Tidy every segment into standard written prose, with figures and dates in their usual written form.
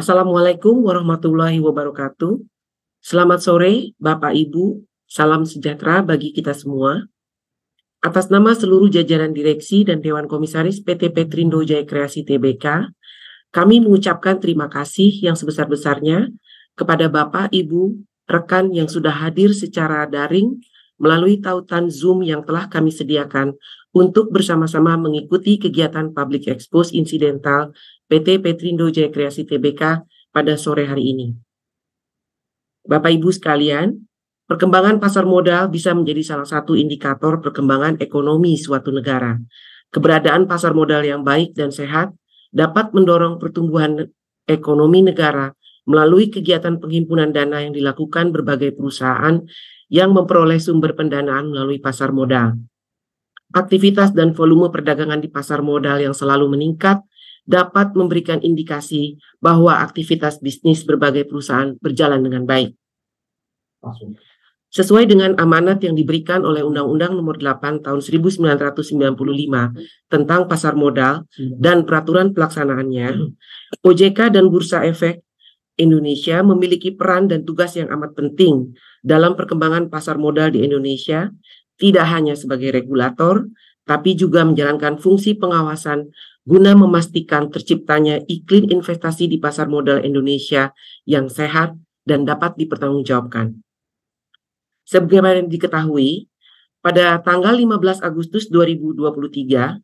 Assalamualaikum warahmatullahi wabarakatuh. Selamat sore, Bapak Ibu. Salam sejahtera bagi kita semua. Atas nama seluruh jajaran direksi dan Dewan Komisaris PT Petrindo Jaya Kreasi Tbk, kami mengucapkan terima kasih yang sebesar-besarnya kepada Bapak, Ibu, rekan yang sudah hadir secara daring melalui tautan Zoom yang telah kami sediakan untuk bersama-sama mengikuti kegiatan Public Expose Insidental PT Petrindo Jaya Kreasi Tbk pada sore hari ini. Bapak Ibu sekalian, perkembangan pasar modal bisa menjadi salah satu indikator perkembangan ekonomi suatu negara. Keberadaan pasar modal yang baik dan sehat dapat mendorong pertumbuhan ekonomi negara melalui kegiatan penghimpunan dana yang dilakukan berbagai perusahaan yang memperoleh sumber pendanaan melalui pasar modal. Aktivitas dan volume perdagangan di pasar modal yang selalu meningkat dapat memberikan indikasi bahwa aktivitas bisnis berbagai perusahaan berjalan dengan baik. Sesuai dengan amanat yang diberikan oleh Undang-Undang Nomor 8 Tahun 1995 tentang pasar modal dan peraturan pelaksanaannya, OJK dan Bursa Efek Indonesia memiliki peran dan tugas yang amat penting dalam perkembangan pasar modal di Indonesia, tidak hanya sebagai regulator, tapi juga menjalankan fungsi pengawasan guna memastikan terciptanya iklim investasi di pasar modal Indonesia yang sehat dan dapat dipertanggungjawabkan. Sebagaimana diketahui, pada tanggal 15 Agustus 2023,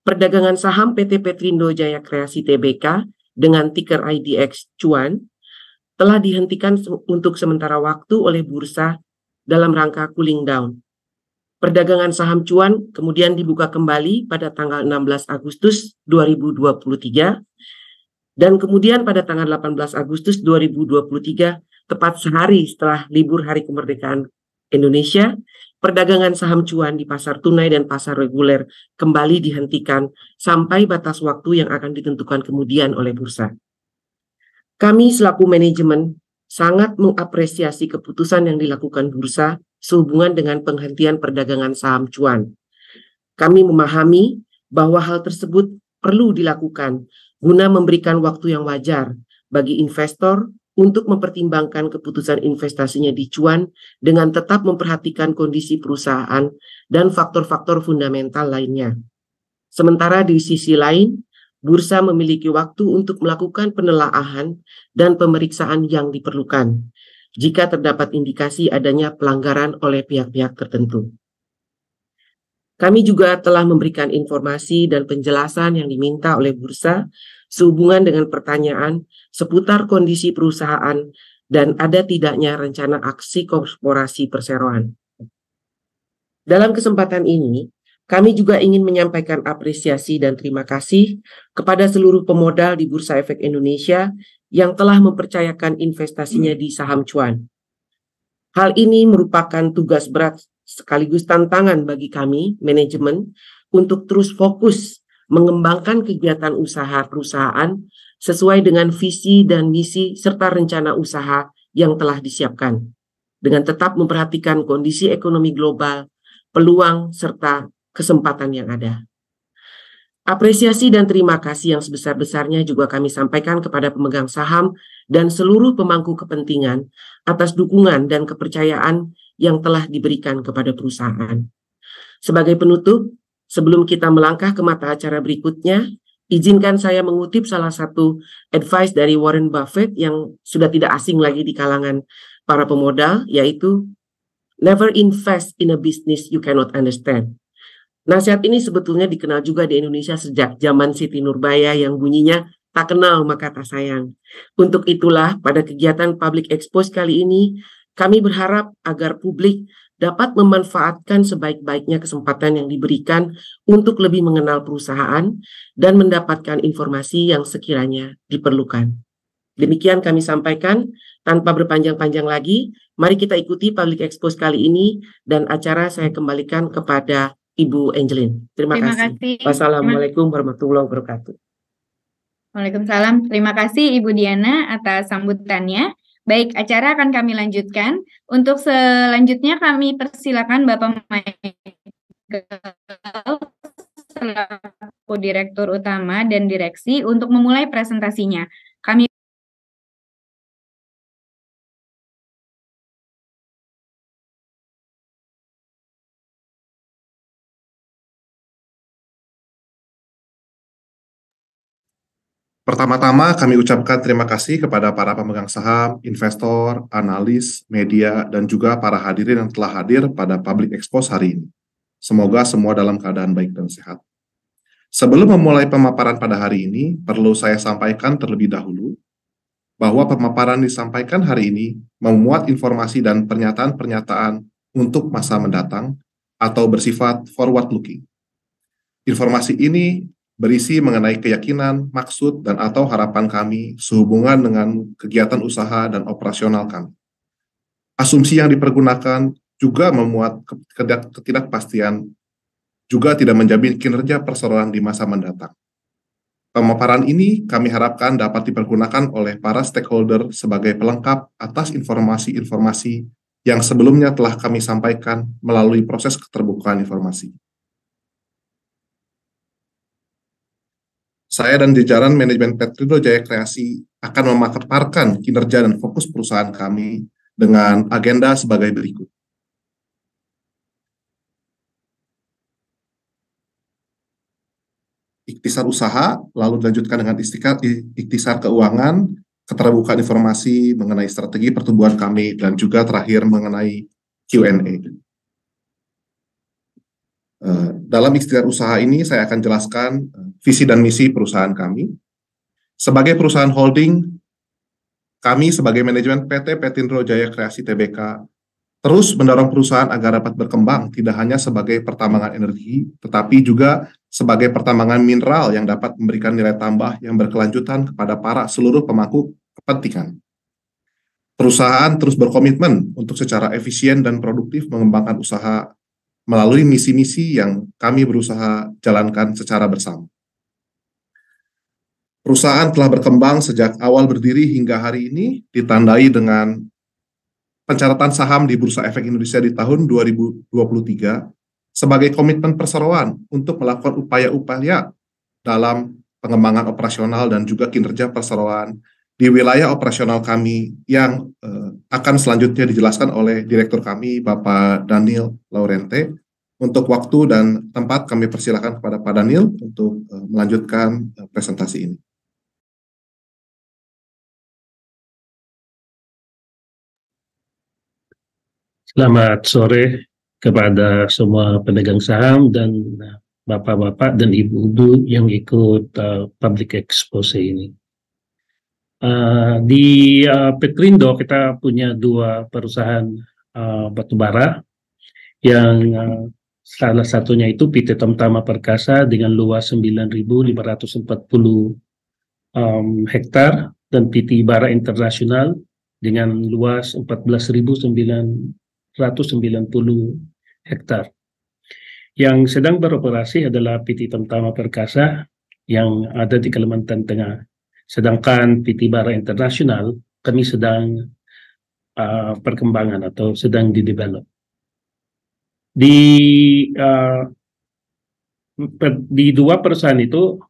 perdagangan saham PT Petrindo Jaya Kreasi Tbk dengan ticker IDX Cuan telah dihentikan untuk sementara waktu oleh bursa dalam rangka cooling down. Perdagangan saham Cuan kemudian dibuka kembali pada tanggal 16 Agustus 2023 dan kemudian pada tanggal 18 Agustus 2023, tepat sehari setelah libur Hari Kemerdekaan Indonesia, perdagangan saham Cuan di pasar tunai dan pasar reguler kembali dihentikan sampai batas waktu yang akan ditentukan kemudian oleh bursa. Kami selaku manajemen sangat mengapresiasi keputusan yang dilakukan bursa sehubungan dengan penghentian perdagangan saham Cuan. Kami memahami bahwa hal tersebut perlu dilakukan guna memberikan waktu yang wajar bagi investor untuk mempertimbangkan keputusan investasinya di Cuan dengan tetap memperhatikan kondisi perusahaan dan faktor-faktor fundamental lainnya. Sementara di sisi lain, bursa memiliki waktu untuk melakukan penelaahan dan pemeriksaan yang diperlukan jika terdapat indikasi adanya pelanggaran oleh pihak-pihak tertentu. Kami juga telah memberikan informasi dan penjelasan yang diminta oleh bursa sehubungan dengan pertanyaan seputar kondisi perusahaan dan ada tidaknya rencana aksi korporasi perseroan. Dalam kesempatan ini, kami juga ingin menyampaikan apresiasi dan terima kasih kepada seluruh pemodal di Bursa Efek Indonesia yang telah mempercayakan investasinya di saham Cuan. Hal ini merupakan tugas berat sekaligus tantangan bagi kami, manajemen, untuk terus fokus mengembangkan kegiatan usaha perusahaan sesuai dengan visi dan misi serta rencana usaha yang telah disiapkan, dengan tetap memperhatikan kondisi ekonomi global, peluang, serta kesempatan yang ada. Apresiasi dan terima kasih yang sebesar-besarnya juga kami sampaikan kepada pemegang saham dan seluruh pemangku kepentingan atas dukungan dan kepercayaan yang telah diberikan kepada perusahaan. Sebagai penutup, sebelum kita melangkah ke mata acara berikutnya, izinkan saya mengutip salah satu advice dari Warren Buffett yang sudah tidak asing lagi di kalangan para pemodal, yaitu never invest in a business you cannot understand. Nasihat ini sebetulnya dikenal juga di Indonesia sejak zaman Siti Nurbaya yang bunyinya tak kenal maka tak sayang. Untuk itulah pada kegiatan Public Expose kali ini, kami berharap agar publik dapat memanfaatkan sebaik-baiknya kesempatan yang diberikan untuk lebih mengenal perusahaan dan mendapatkan informasi yang sekiranya diperlukan. Demikian kami sampaikan, tanpa berpanjang-panjang lagi, mari kita ikuti Public Expose kali ini dan acara saya kembalikan kepada Ibu Angeline. Terima kasih. Wassalamualaikum warahmatullahi wabarakatuh. Waalaikumsalam. Terima kasih Ibu Diana atas sambutannya. Baik, acara akan kami lanjutkan. Untuk selanjutnya kami persilakan Bapak Michael selaku Direktur Utama dan Direksi untuk memulai presentasinya. Kami Pertama-tama kami ucapkan terima kasih kepada para pemegang saham, investor, analis, media, dan juga para hadirin yang telah hadir pada Public Expose hari ini. Semoga semua dalam keadaan baik dan sehat. Sebelum memulai pemaparan pada hari ini, perlu saya sampaikan terlebih dahulu bahwa pemaparan disampaikan hari ini memuat informasi dan pernyataan-pernyataan untuk masa mendatang atau bersifat forward-looking. Informasi ini berisi mengenai keyakinan, maksud, dan atau harapan kami sehubungan dengan kegiatan usaha dan operasional kami. Asumsi yang dipergunakan juga memuat ketidakpastian, juga tidak menjamin kinerja perseroan di masa mendatang. Pemaparan ini kami harapkan dapat dipergunakan oleh para stakeholder sebagai pelengkap atas informasi-informasi yang sebelumnya telah kami sampaikan melalui proses keterbukaan informasi. Saya dan jajaran manajemen Petrindo Jaya Kreasi akan memaparkan kinerja dan fokus perusahaan kami dengan agenda sebagai berikut. Ikhtisar usaha, lalu dilanjutkan dengan ikhtisar keuangan, keterbukaan informasi mengenai strategi pertumbuhan kami, dan juga terakhir mengenai Q&A. Dalam ikhtiar usaha ini saya akan jelaskan visi dan misi perusahaan kami. Sebagai perusahaan holding, kami sebagai manajemen PT Petrindo Jaya Kreasi Tbk terus mendorong perusahaan agar dapat berkembang tidak hanya sebagai pertambangan energi, tetapi juga sebagai pertambangan mineral yang dapat memberikan nilai tambah yang berkelanjutan kepada para seluruh pemangku kepentingan. Perusahaan terus berkomitmen untuk secara efisien dan produktif mengembangkan usaha melalui misi-misi yang kami berusaha jalankan secara bersama. Perusahaan telah berkembang sejak awal berdiri hingga hari ini ditandai dengan pencatatan saham di Bursa Efek Indonesia di tahun 2023 sebagai komitmen perseroan untuk melakukan upaya-upaya dalam pengembangan operasional dan juga kinerja perseroan di wilayah operasional kami yang akan selanjutnya dijelaskan oleh Direktur kami, Bapak Daniel Laurente. Untuk waktu dan tempat kami persilakan kepada Pak Daniel untuk melanjutkan presentasi ini. Selamat sore kepada semua pemegang saham dan bapak-bapak dan ibu-ibu yang ikut public expose ini. Di Petrindo kita punya dua perusahaan batubara yang salah satunya itu PT Tamtama Perkasa dengan luas 9.540 hektar dan PT Bara Internasional dengan luas 14.990 hektar. Yang sedang beroperasi adalah PT Tamtama Perkasa yang ada di Kalimantan Tengah. Sedangkan PT Bara Internasional kami sedang perkembangan atau sedang didevelop. Di dua perusahaan itu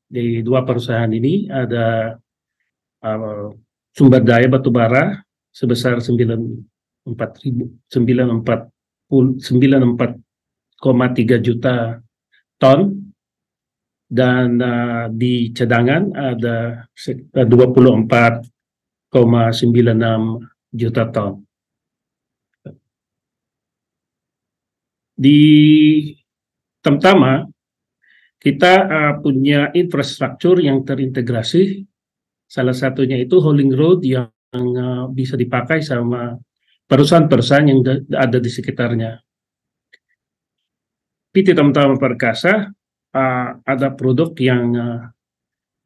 di dua perusahaan ini ada sumber daya batubara sebesar 94,3 juta ton dan di cadangan ada 24,96 juta ton. Di Tamtama kita punya infrastruktur yang terintegrasi, salah satunya itu hauling road yang bisa dipakai sama perusahaan-perusahaan yang ada di sekitarnya. PT Tamtama Perkasa ada produk yang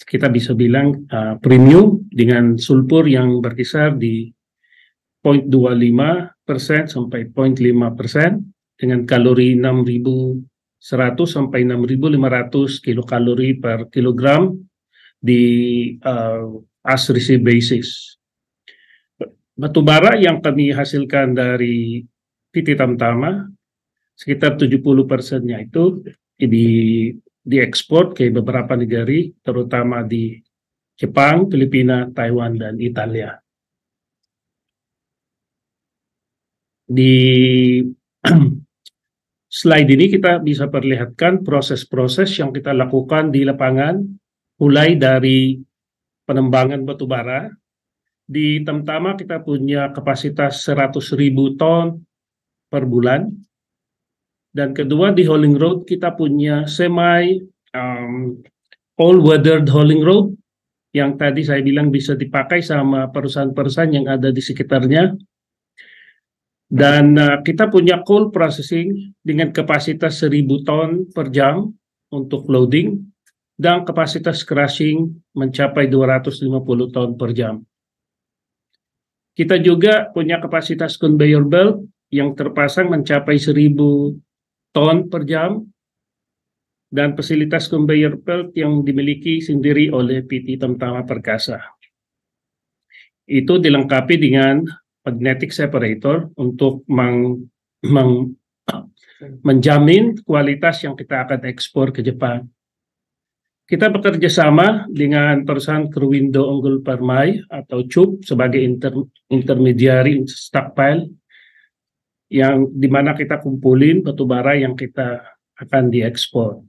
kita bisa bilang premium dengan sulfur yang berkisar di 0,25% sampai 0,5% dengan kalori 6.100 sampai 6.500 kilokalori per kilogram di as receive basis. Batubara yang kami hasilkan dari PT Tamtama sekitar 70%-nya itu diekspor ke beberapa negara, terutama di Jepang, Filipina, Taiwan, dan Italia. Di slide ini kita bisa perlihatkan proses-proses yang kita lakukan di lapangan, mulai dari pengembangan batubara. Di Tamtama kita punya kapasitas 100.000 ton per bulan. Dan kedua di hauling road kita punya all-weather hauling road yang tadi saya bilang bisa dipakai sama perusahaan-perusahaan yang ada di sekitarnya. Dan kita punya coal processing dengan kapasitas 1.000 ton per jam untuk loading dan kapasitas crushing mencapai 250 ton per jam. Kita juga punya kapasitas conveyor belt yang terpasang mencapai 1.000 ton per jam dan fasilitas conveyor belt yang dimiliki sendiri oleh PT Tamtama Perkasa. Itu dilengkapi dengan magnetic separator untuk menjamin kualitas yang kita akan ekspor ke Jepang. Kita bekerja sama dengan perusahaan Kruindo Unggul Permai atau CUP sebagai intermediary stockpile yang dimana kita kumpulin batubara yang kita akan diekspor.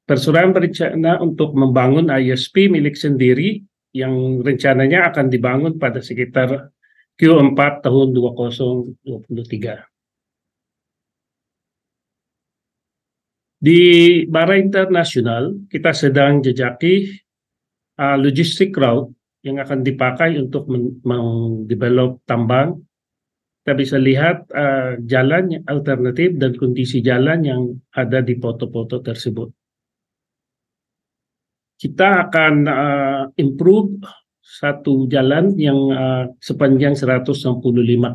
Perusahaan berencana untuk membangun ISP milik sendiri yang rencananya akan dibangun pada sekitar Q4 tahun 2023. Di bara internasional, kita sedang jejaki logistik route yang akan dipakai untuk mendevelop tambang. Kita bisa lihat jalan alternatif dan kondisi jalan yang ada di foto-foto tersebut. Kita akan improve satu jalan yang sepanjang 165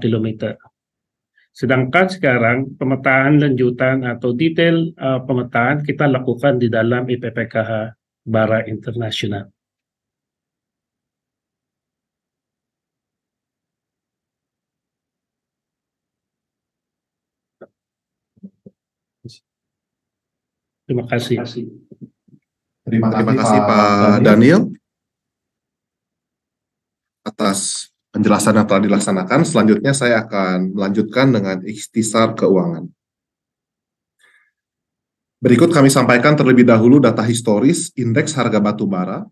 km. Sedangkan sekarang pemetaan lanjutan atau detail pemetaan kita lakukan di dalam IPPKH Bara Internasional. Terima kasih. Terima kasih Pak Daniel atas penjelasan yang telah dilaksanakan. Selanjutnya saya akan melanjutkan dengan ikhtisar keuangan. Berikut kami sampaikan terlebih dahulu data historis indeks harga batubara,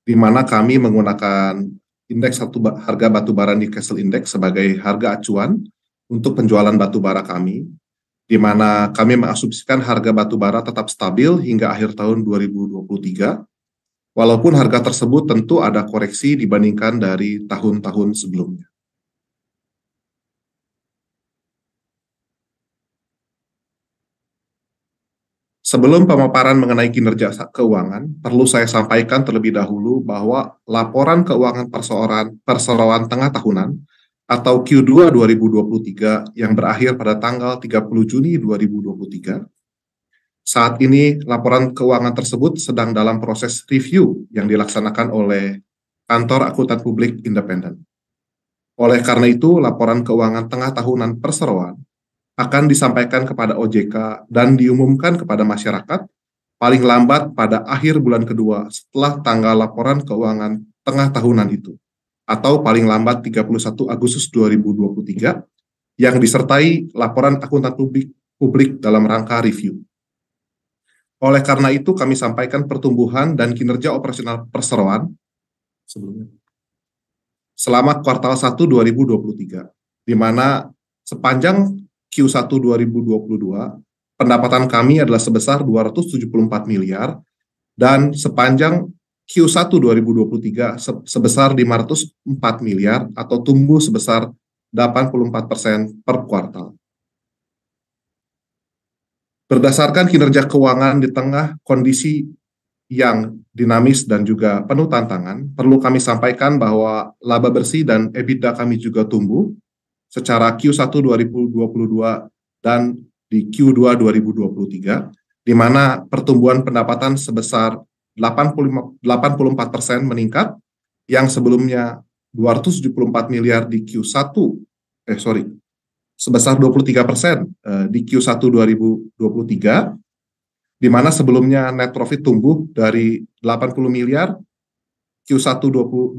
di mana kami menggunakan indeks harga batubara Newcastle Index sebagai harga acuan untuk penjualan batubara kami, di mana kami mengasumsikan harga batubara tetap stabil hingga akhir tahun 2023, walaupun harga tersebut tentu ada koreksi dibandingkan dari tahun-tahun sebelumnya. Sebelum pemaparan mengenai kinerja keuangan, perlu saya sampaikan terlebih dahulu bahwa laporan keuangan perseroan tengah tahunan atau Q2 2023 yang berakhir pada tanggal 30 Juni 2023. Saat ini laporan keuangan tersebut sedang dalam proses review yang dilaksanakan oleh Kantor Akuntan Publik Independen. Oleh karena itu, laporan keuangan tengah tahunan perseroan akan disampaikan kepada OJK dan diumumkan kepada masyarakat paling lambat pada akhir bulan kedua setelah tanggal laporan keuangan tengah tahunan itu, atau paling lambat 31 Agustus 2023, yang disertai laporan akuntan publik dalam rangka review. Oleh karena itu, kami sampaikan pertumbuhan dan kinerja operasional perseroan selama kuartal 1 2023, di mana sepanjang Q1 2022, pendapatan kami adalah sebesar 274 miliar, dan sepanjang Q1 2023 sebesar 504 miliar atau tumbuh sebesar 84% per kuartal. Berdasarkan kinerja keuangan di tengah kondisi yang dinamis dan juga penuh tantangan, perlu kami sampaikan bahwa laba bersih dan EBITDA kami juga tumbuh secara Q1 2022 dan di Q2 2023, di mana pertumbuhan pendapatan sebesar 84% meningkat, yang sebelumnya 274 miliar di sebesar 23% di Q1 2023, di mana sebelumnya net profit tumbuh dari 80 miliar Q1 2022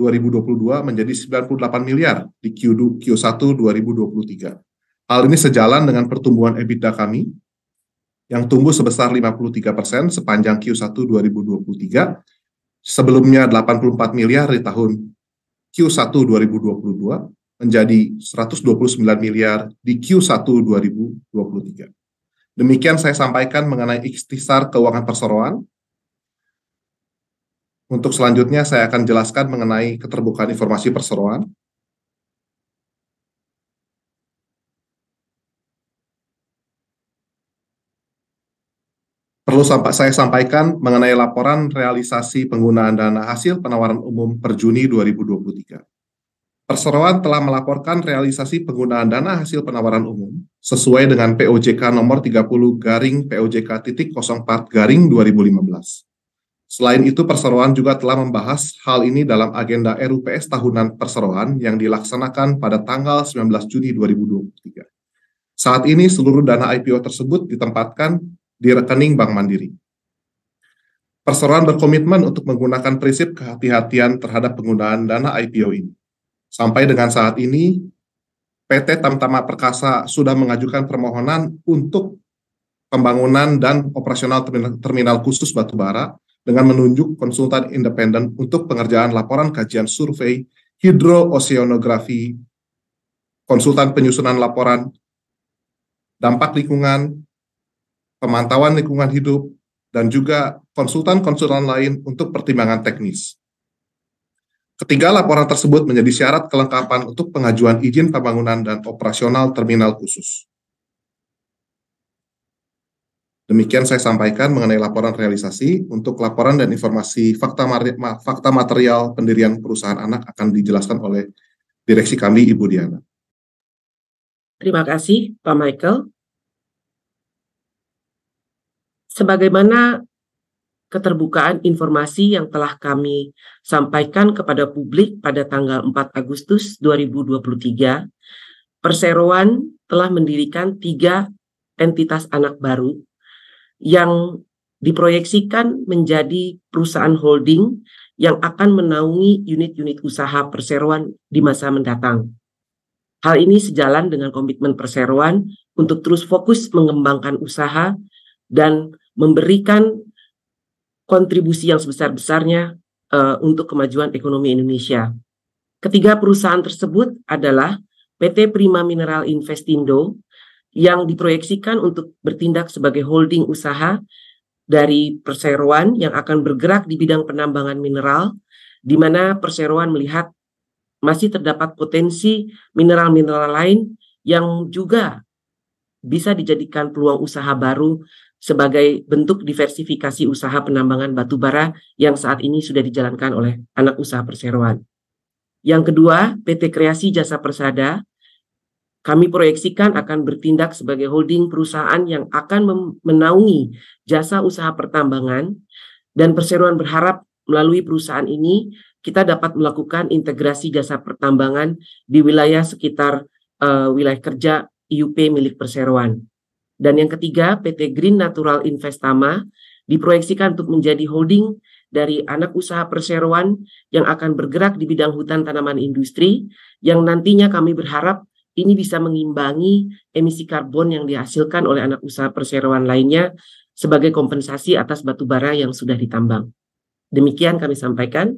menjadi 98 miliar di Q1 2023. Hal ini sejalan dengan pertumbuhan EBITDA kami yang tumbuh sebesar 53% sepanjang Q1 2023, sebelumnya 84 miliar di tahun Q1 2022, menjadi 129 miliar di Q1 2023. Demikian saya sampaikan mengenai ikhtisar keuangan perseroan. Untuk selanjutnya saya akan jelaskan mengenai keterbukaan informasi perseroan. Perlu saya sampaikan mengenai laporan realisasi penggunaan dana hasil penawaran umum per Juni 2023. Perseroan telah melaporkan realisasi penggunaan dana hasil penawaran umum sesuai dengan POJK nomor 30/POJK.04/2015. Selain itu, perseroan juga telah membahas hal ini dalam agenda RUPS tahunan perseroan yang dilaksanakan pada tanggal 19 Juni 2023. Saat ini seluruh dana IPO tersebut ditempatkan di rekening Bank Mandiri. Perseroan berkomitmen untuk menggunakan prinsip kehati-hatian terhadap penggunaan dana IPO ini. Sampai dengan saat ini, PT Tamtama Perkasa sudah mengajukan permohonan untuk pembangunan dan operasional terminal khusus batubara dengan menunjuk konsultan independen untuk pengerjaan laporan kajian survei hidrooceanografi, konsultan penyusunan laporan dampak lingkungan, pemantauan lingkungan hidup, dan juga konsultan-konsultan lain untuk pertimbangan teknis. Ketiga, laporan tersebut menjadi syarat kelengkapan untuk pengajuan izin pembangunan dan operasional terminal khusus. Demikian saya sampaikan mengenai laporan realisasi. Untuk laporan dan informasi fakta material pendirian perusahaan anak akan dijelaskan oleh direksi kami, Ibu Diana. Terima kasih, Pak Michael. Sebagaimana keterbukaan informasi yang telah kami sampaikan kepada publik pada tanggal 4 Agustus 2023, Perseroan telah mendirikan 3 entitas anak baru yang diproyeksikan menjadi perusahaan holding yang akan menaungi unit-unit usaha perseroan di masa mendatang. Hal ini sejalan dengan komitmen Perseroan untuk terus fokus mengembangkan usaha dan memberikan kontribusi yang sebesar-besarnya untuk kemajuan ekonomi Indonesia. Ketiga perusahaan tersebut adalah PT Prima Mineral Investindo yang diproyeksikan untuk bertindak sebagai holding usaha dari Perseroan yang akan bergerak di bidang penambangan mineral, di mana Perseroan melihat masih terdapat potensi mineral-mineral lain yang juga bisa dijadikan peluang usaha baru sebagai bentuk diversifikasi usaha penambangan batubara yang saat ini sudah dijalankan oleh anak usaha Perseroan. Yang kedua, PT Kreasi Jasa Persada, kami proyeksikan akan bertindak sebagai holding perusahaan yang akan menaungi jasa usaha pertambangan, dan Perseroan berharap melalui perusahaan ini kita dapat melakukan integrasi jasa pertambangan di wilayah sekitar wilayah kerja IUP milik Perseroan. Dan yang ketiga, PT Green Natural Investama diproyeksikan untuk menjadi holding dari anak usaha Perseroan yang akan bergerak di bidang hutan tanaman industri, yang nantinya kami berharap ini bisa mengimbangi emisi karbon yang dihasilkan oleh anak usaha Perseroan lainnya sebagai kompensasi atas batubara yang sudah ditambang. Demikian kami sampaikan.